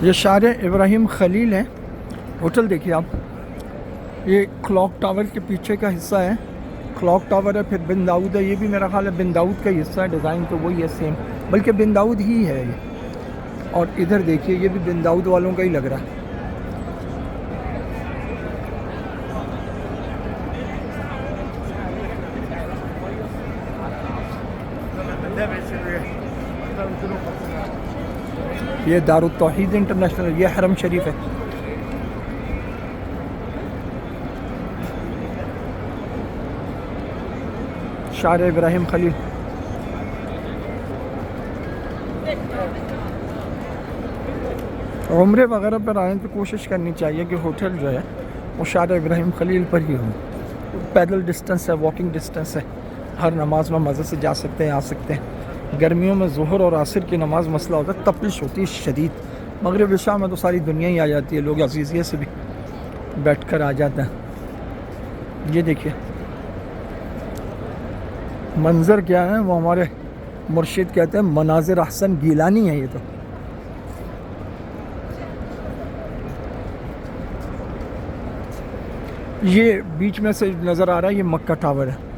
ये शार इब्राहिम खलील है होटल। देखिए आप, ये क्लॉक टावर के पीछे का हिस्सा है। क्लॉक टावर है, फिर बिन दाऊद है, ये भी मेरा ख्याल है बिन दाऊद का ही हिस्सा है। डिज़ाइन तो वही है सेम, बल्कि बिन दाऊद ही है ये। और इधर देखिए, ये भी बिन दाऊद वालों का ही लग रहा है। ये दारुत तौहीद इंटरनेशनल, ये हरम शरीफ है। शार इब्राहिम खलील। उम्रे वगैरह पर आए तो कोशिश करनी चाहिए कि होटल जो है वो शार इब्राहिम खलील पर ही हो। पैदल डिस्टेंस है, वॉकिंग डिस्टेंस है। हर नमाज में मज़े से जा सकते हैं, आ सकते हैं। गर्मियों में ज़ोहर और असर की नमाज मसला होता है, तपिश होती है शदीद। मगरिब इशा में तो सारी दुनिया ही आ जाती है, लोग अजीज़ियत से भी बैठ कर आ जाते हैं। ये देखिए मंज़र क्या है, वो हमारे मुर्शिद कहते हैं मनाजिर अहसन गीलानी है ये तो। ये बीच में से नज़र आ रहा है, ये मक्का टावर है।